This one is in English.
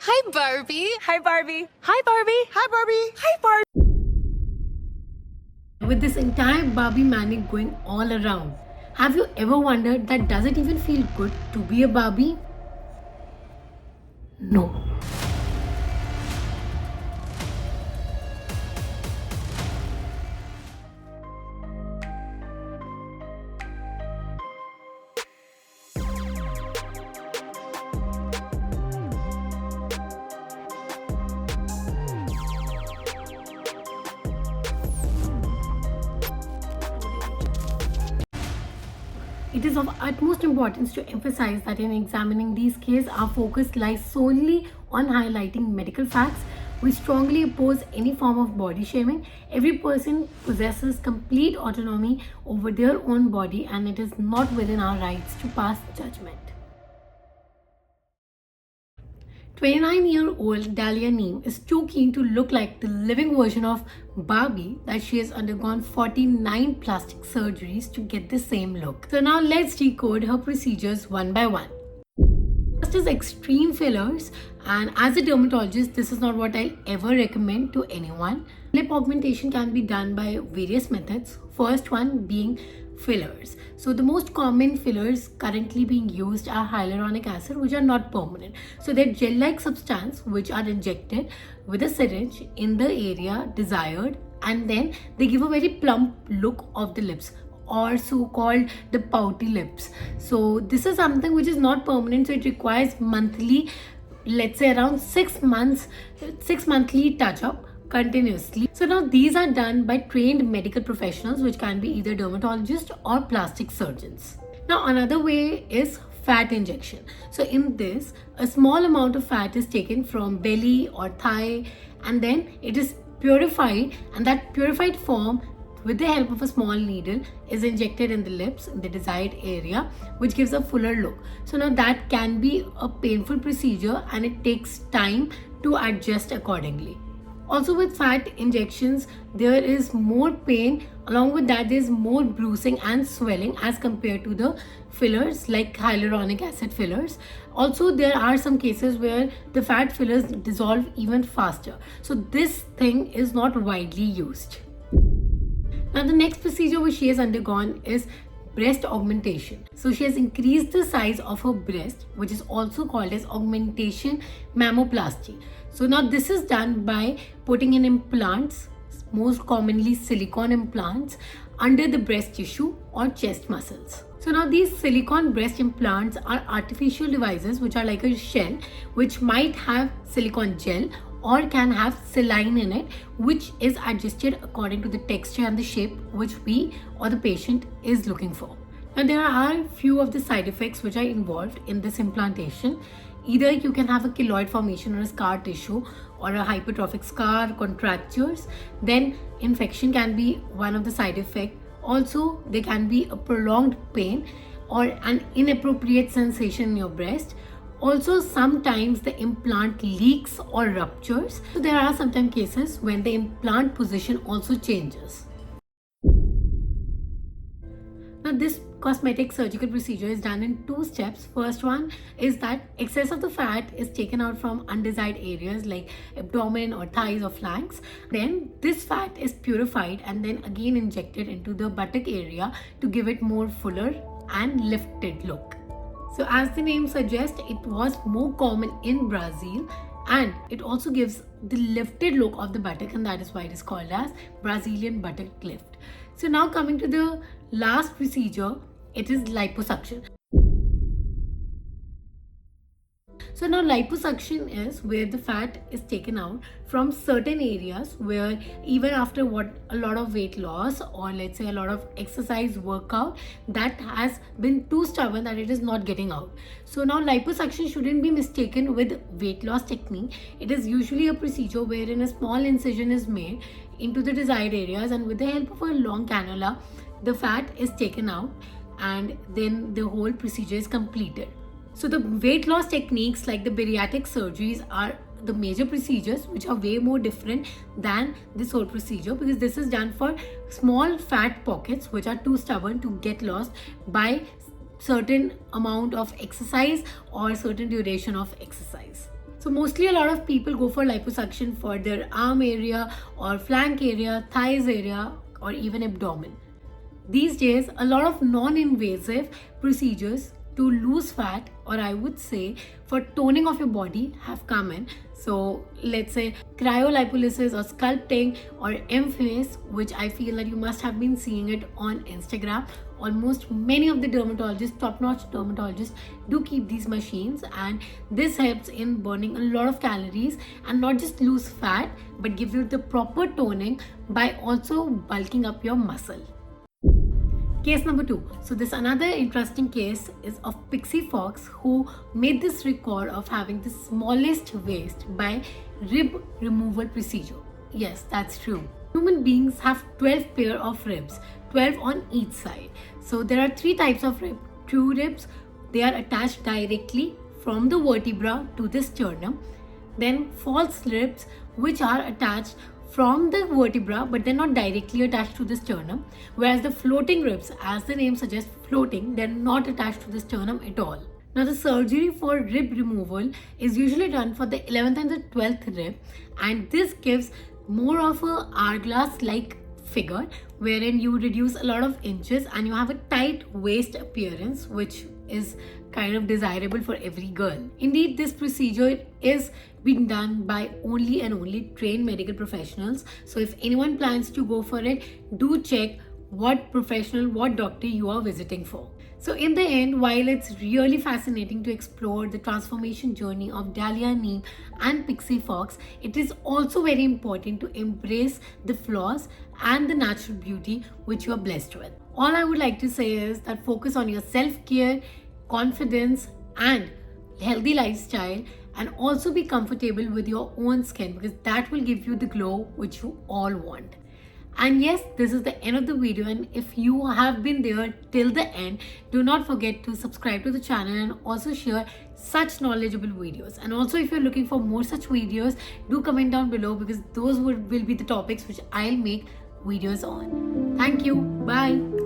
Hi, Barbie. Hi, Barbie. Hi, Barbie. Hi, Barbie. Hi, Barbie. With this entire Barbie manic going all around, have you ever wondered that does it even feel good to be a Barbie? No. It is of utmost importance to emphasize that in examining these cases, our focus lies solely on highlighting medical facts. We strongly oppose any form of body shaming. Every person possesses complete autonomy over their own body, and it is not within our rights to pass judgment. 29-year-old Dahlia Neem is too keen to look like the living version of Barbie that she has undergone 49 plastic surgeries to get the same look. So now let's decode her procedures one by one. First is extreme fillers, and as a dermatologist, this is not what I ever recommend to anyone. Lip augmentation can be done by various methods. First one being fillers. So the most common fillers currently being used are hyaluronic acid, which are not permanent. So they're gel-like substance which are injected with a syringe in the area desired, and then they give a very plump look of the lips, or so-called the pouty lips. So this is something which is not permanent, so it requires monthly, let's say around 6 monthly touch-up continuously. So now these are done by trained medical professionals, which can be either dermatologists or plastic surgeons. Now another way is fat injection. So in this, a small amount of fat is taken from belly or thigh, and then it is purified, and that purified form with the help of a small needle is injected in the lips in the desired area, which gives a fuller look. So now that can be a painful procedure, and it takes time to adjust accordingly. Also with fat injections, there is more pain. Along with that, there is more bruising and swelling as compared to the fillers like hyaluronic acid fillers. Also, there are some cases where the fat fillers dissolve even faster. So this thing is not widely used. Now the next procedure which she has undergone is breast augmentation. So she has increased the size of her breast, which is also called as augmentation mammoplasty. So now this is done by putting in implants, most commonly silicone implants, under the breast tissue or chest muscles. So now these silicone breast implants are artificial devices which are like a shell, which might have silicone gel or can have saline in it, which is adjusted according to the texture and the shape which we or the patient is looking for. Now there are few of the side effects which are involved in this implantation. Either you can have a keloid formation or a scar tissue, or a hypertrophic scar, contractures. Then infection can be one of the side effects. Also, there can be a prolonged pain or an inappropriate sensation in your breast. Also, sometimes the implant leaks or ruptures. So there are sometimes cases when the implant position also changes. Now this cosmetic surgical procedure is done in 2 steps. First one is that excess of the fat is taken out from undesired areas like abdomen or thighs or flanks. Then this fat is purified and then again injected into the buttock area to give it more fuller and lifted look. So as the name suggests, it was more common in Brazil, and it also gives the lifted look of the buttock, and that is why it is called as Brazilian buttock lift. So now coming to the last procedure, it is liposuction. So now liposuction is where the fat is taken out from certain areas where even after a lot of weight loss, or let's say a lot of exercise workout, that has been too stubborn that it is not getting out. So now liposuction shouldn't be mistaken with weight loss technique. It is usually a procedure wherein a small incision is made into the desired areas, and with the help of a long cannula, the fat is taken out, and then the whole procedure is completed. So the weight loss techniques like the bariatric surgeries are the major procedures which are way more different than this whole procedure, because this is done for small fat pockets which are too stubborn to get lost by certain amount of exercise or certain duration of exercise. So mostly a lot of people go for liposuction for their arm area or flank area, thighs area, or even abdomen. These days, a lot of non-invasive procedures to lose fat, or I would say for toning of your body, have come in. So let's say cryolipolysis or sculpting or M-face, which I feel that you must have been seeing it on Instagram. Almost many of the dermatologists, top-notch dermatologists, do keep these machines, and this helps in burning a lot of calories and not just lose fat but give you the proper toning by also bulking up your muscle. Case number 2. So this another interesting case is of Pixie Fox, who made this record of having the smallest waist by rib removal procedure. Yes, that's true. Human beings have 12 pair of ribs, 12 on each side. So there are 3 types of rib. True ribs, they are attached directly from the vertebra to the sternum. Then false ribs, which are attached from the vertebra but they're not directly attached to the sternum, whereas the floating ribs, as the name suggests, floating, they're not attached to the sternum at all. Now the surgery for rib removal is usually done for the 11th and the 12th rib, and this gives more of a hourglass like figure wherein you reduce a lot of inches and you have a tight waist appearance, which is kind of desirable for every girl. Indeed, this procedure is being done by only and only trained medical professionals. So if anyone plans to go for it, do check what professional, what doctor you are visiting for. So in the end, while it's really fascinating to explore the transformation journey of Dahlia Neem and Pixie Fox, it is also very important to embrace the flaws and the natural beauty which you are blessed with. All I would like to say is that focus on your self-care, confidence and healthy lifestyle, and also be comfortable with your own skin, because that will give you the glow which you all want. And yes, this is the end of the video, and if you have been there till the end, do not forget to subscribe to the channel and also share such knowledgeable videos. And also, if you're looking for more such videos, do comment down below, because those will be the topics which I'll make videos on. Thank you. Bye.